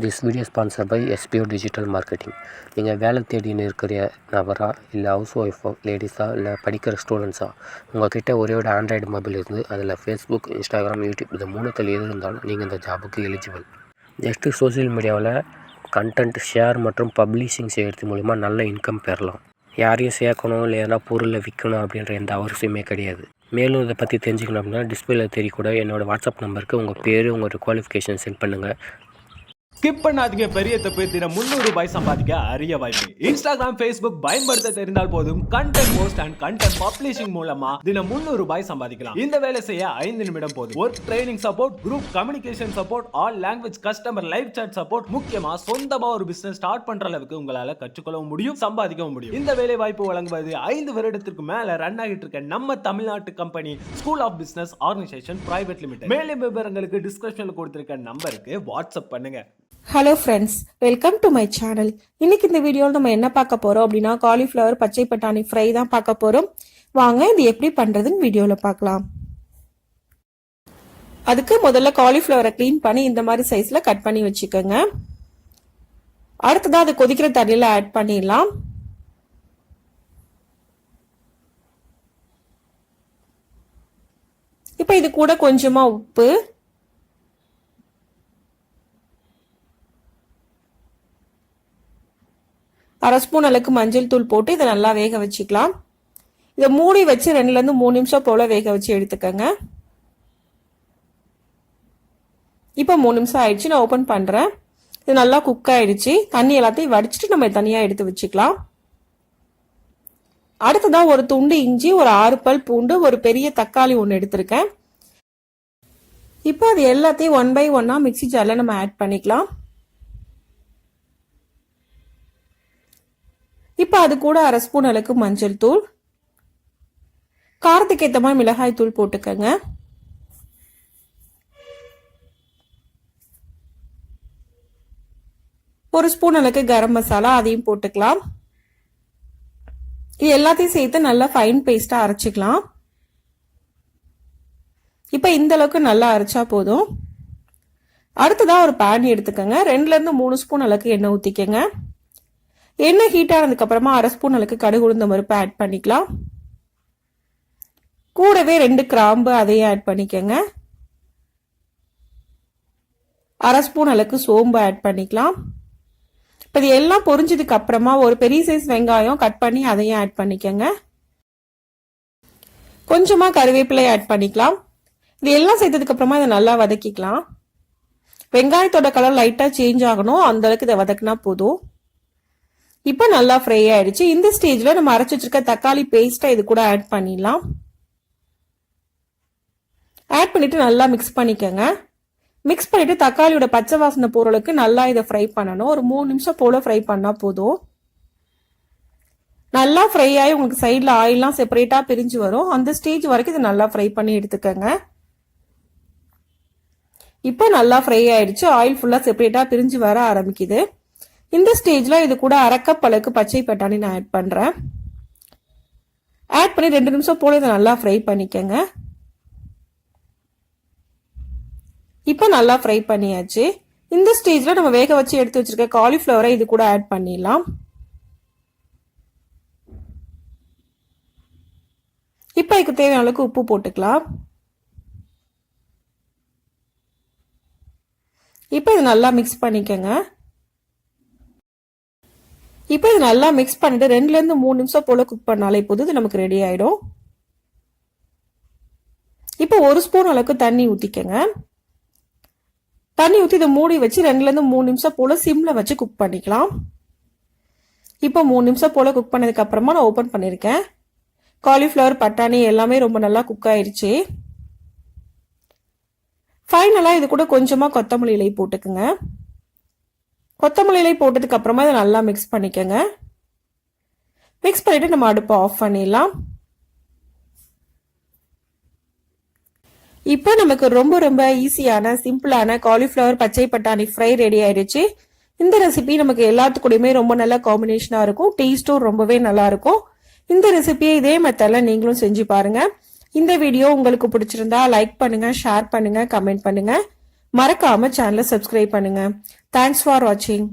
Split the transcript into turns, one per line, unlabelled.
This video sponsor by SPO digital marketing. நீங்கள் வேலை தேடின்னு இருக்கிற நபரா, இல்லை ஹவுஸ் ஒய்ஃபோ, லேடிஸா, இல்லை படிக்கிற ஸ்டூடெண்ட்ஸா, உங்கள்கிட்ட ஒரே ஒரு ஆண்ட்ராய்டு மொபைல் இருந்து அதில் ஃபேஸ்புக், இன்ஸ்டாகிராம், யூடியூப் இது மூணுத்தில் எது இருந்தாலும் நீங்கள் இந்த ஜாபுக்கு எலிஜிபிள். ஜஸ்ட்டு சோசியல் மீடியாவில் கண்டென்ட் ஷேர் மற்றும் பப்ளிஷிங் செய்கிறது மூலிமா நல்ல இன்கம் பெறலாம். யாரையும் சேர்க்கணும் இல்லை எதனா பொருளை விற்கணும் அப்படின்ற எந்த அவசியமே கிடையாது. மேலும் இதை பற்றி தெரிஞ்சுக்கணும் அப்படின்னா டிஸ்பிளேல தெரியக்கூட என்னோடய வாட்ஸ்அப் நம்பருக்கு உங்கள் பேர், உங்களோட குவாலிஃபிகேஷன் சென்ட் பண்ணுங்கள்.
ஸ்கிப் பண்ணாதீங்க. பெரிய தப்பு. தினம் 300 ரூபாய் சம்பாதிக்க அரிய வாய்ப்பு. இன்ஸ்டாகிராம், ஃபேஸ்புக் பயன்படுத்த தெரிந்தால் போதும் content post and content publishing மூலமா தினம் 300 ரூபாய் சம்பாதிக்கலாம். இந்த வேலை செய்ய 5 நிமிடம் போதும். Work training support, group communication support, all language customer live chat support, முக்கியமா சொந்தமா ஒரு பிசினஸ் ஸ்டார்ட் பண்ற அளவுக்கு உங்களால கற்றுக்கொள்ளவும் முடியும், சம்பாதிக்கவும் முடியும். இந்த வேலை வாய்ப்பு வழங்குவது 5 வருடத்திற்கு மேல ரன் ஆகிட்டு இருக்க நம்ம தமிழ்நாட்டு company school of business organisation private limited. மேலும் விவரங்களுக்கு டிஸ்கிரிப்ஷன்ல கொடுத்திருக்க நம்பருக்கு வாட்ஸ்அப் பண்ணுங்க.
Hello friends, welcome to my channel. இன்னைக்கு இந்த வீடியோவில் நம்ம என்ன பார்க்க போறோம் அப்படின்னா காலிஃப்ளவர் பச்சை பட்டாணி ஃப்ரை தான் பார்க்க போறோம். வாங்க இது எப்படி பண்றதுன்னு வீடியோவில் பார்க்கலாம். அதுக்கு முதல்ல காலிஃப்ளவரை க்ளீன் பண்ணி இந்த மாதிரி சைஸ்ல கட் பண்ணி வச்சுக்கோங்க. அடுத்ததான் அது கொதிக்கிற தண்ணியில ஆட் பண்ணிடலாம். இப்போ இது கூட கொஞ்சமா உப்பு, அரை ஸ்பூன் அளவுக்கு மஞ்சள் தூள் போட்டு இதை நல்லா வேக வச்சுக்கலாம். இதை மூடி வச்சு 2 to 3 நிமிஷம் போல வேக வச்சு எடுத்துக்கங்க. இப்போ 3 நிமிஷம் ஆயிடுச்சு. நான் ஓபன் பண்றேன். இது நல்லா குக் ஆயிடுச்சு. தண்ணி எல்லாத்தையும் வடிச்சிட்டு நம்ம தனியா எடுத்து வச்சுக்கலாம். அடுத்ததான் ஒரு துண்டு இஞ்சி, ஒரு 6 பல் பூண்டு, ஒரு பெரிய தக்காளி ஒன்று எடுத்திருக்கேன். இப்போ அது எல்லாத்தையும் 1 by 1 மிக்ஸி ஜார்ல நம்ம ஆட் பண்ணிக்கலாம். இப்போ அது கூட அரை ஸ்பூன் அளவுக்கு மஞ்சள் தூள், காரத்துக்கு ஏற்ற மாதிரி மிளகாய் தூள் போட்டுக்கங்க. ஒரு ஸ்பூன் அளவுக்கு கரம் மசாலா அதையும் போட்டுக்கலாம். இது எல்லாத்தையும் சேர்த்து நல்லா ஃபைன் பேஸ்டா அரைச்சிக்கலாம். இப்போ இந்த அளவுக்கு நல்லா அரைச்சா போதும். அடுத்ததா ஒரு பேன் எடுத்துக்கங்க. 2 to 3 ஸ்பூன் அளவுக்கு எண்ணெய் ஊத்திக்கங்க. எண்ணெய் ஹீட் ஆனதுக்கு அப்புறமா அரை ஸ்பூன் அளவுக்கு கடுகு உளுந்த பருப்பு ஆட் பண்ணிக்கலாம். கூடவே 2 கிராம்பு அதையும் ஆட் பண்ணிக்கங்க. அரை ஸ்பூன் அளவுக்கு சோம்பு ஆட் பண்ணிக்கலாம். இப்போ இது எல்லாம் பொரிஞ்சதுக்கு அப்புறமா ஒரு பெரிய சைஸ் வெங்காயம் கட் பண்ணி அதையும் ஆட் பண்ணிக்கங்க. கொஞ்சமா கருவேப்பிலை ஆட் பண்ணிக்கலாம். இது எல்லாம் சேர்த்ததுக்கு அப்புறமா இதை நல்லா வதக்கிக்கலாம். வெங்காயத்தோட கலர் லைட்டா சேஞ்ச் ஆகணும், அந்த அளவுக்கு இதை வதக்கினா போதும். இப்போ நல்லா ஃப்ரை ஆயிடுச்சு. இந்த ஸ்டேஜ்ல நம்ம அரைச்சு வச்சிருக்க தக்காளி பேஸ்டை இது கூட ஆட் பண்ணிடலாம். ஆட் பண்ணிட்டு நல்லா மிக்ஸ் பண்ணிக்கங்க. மிக்ஸ் பண்ணிட்டு தக்காளியோட பச்சை வாசனை போறதுக்கு நல்லா இதை ஃப்ரை பண்ணணும். ஒரு 3 நிமிஷம் போல ஃப்ரை பண்ணா போதும். நல்லா ஃப்ரை ஆகி உங்களுக்கு சைட்ல ஆயில்லாம் செப்பரேட்டா பிரிஞ்சு வரும். அந்த ஸ்டேஜ் வரைக்கும் இதை நல்லா ஃப்ரை பண்ணி எடுத்துக்கங்க. இப்போ நல்லா ஃப்ரை ஆயிடுச்சு. ஆயில் ஃபுல்லா செப்பரேட்டா பிரிஞ்சு வர ஆரம்பிக்குது. இந்த ஸ்டேஜ்ல இது கூட அரை கப் அளவுக்கு பச்சை பட்டாணி நான் ஆட் பண்றேன். ஆட் பண்ணி 2 நிமிஷம் போல இதை நல்லா ஃப்ரை பண்ணிக்கங்க. இப்போ நல்லா ஃப்ரை பண்ணியாச்சு. இந்த ஸ்டேஜ்ல நம்ம வேக வச்சு எடுத்து வச்சிருக்க காலிஃப்ளவரை இது கூட ஆட் பண்ணிடலாம். இப்போ இதுக்கு தேவையான அளவுக்கு உப்பு போட்டுக்கலாம். இப்போ இது நல்லா மிக்ஸ் பண்ணிக்கங்க. இப்போ இது நல்லா மிக்ஸ் பண்ணிட்டு 2 to 3 நிமிஷம் போல குக் பண்ணாலே போதும். இது நமக்கு ரெடி ஆயிடும். இப்போ 1 ஸ்பூன் அளவுக்கு தண்ணி ஊத்திக்கங்க. தண்ணி ஊத்தி இதை மூடி வச்சு 2 to 3 நிமிஷம் போல சிம்ல வச்சு குக் பண்ணிக்கலாம். இப்போ 3 நிமிஷம் போல குக் பண்ணதுக்கு அப்புறமா நான் ஓபன் பண்ணிருக்கேன். காலிஃப்ளவர் பட்டாணி எல்லாமே ரொம்ப நல்லா குக் ஆயிடுச்சு. ஃபைனலா இது கூட கொஞ்சமா கொத்தமல்லி இலை போட்டுக்குங்க. கொத்தமல்லி இலை போட்டதுக்கு அப்புறமா இதை நல்லா மிக்ஸ் பண்ணிக்கங்க. மிக்ஸ் பண்ணிட்டு நம்ம அடுப்பை ஆஃப் பண்ணிடலாம். இப்போ நமக்கு ரொம்ப ரொம்ப ஈஸியான சிம்பிளான காலிஃப்ளவர் பச்சை பட்டாணி ஃப்ரை ரெடி ஆயிடுச்சு. இந்த ரெசிபி நமக்கு எல்லாத்துக்கூடயுமே ரொம்ப நல்ல காம்பினேஷனா இருக்கும். டேஸ்டும் ரொம்பவே நல்லா இருக்கும். இந்த ரெசிபியை இதே மெத்தட்ல நீங்களும் செஞ்சு பாருங்க. இந்த வீடியோ உங்களுக்கு பிடிச்சிருந்தா லைக் பண்ணுங்க, ஷேர் பண்ணுங்க, கமெண்ட் பண்ணுங்க. மறக்காம சேனலை சப்ஸ்கிரைப் பண்ணுங்க. தேங்க்ஸ் ஃபார் வாட்சிங்.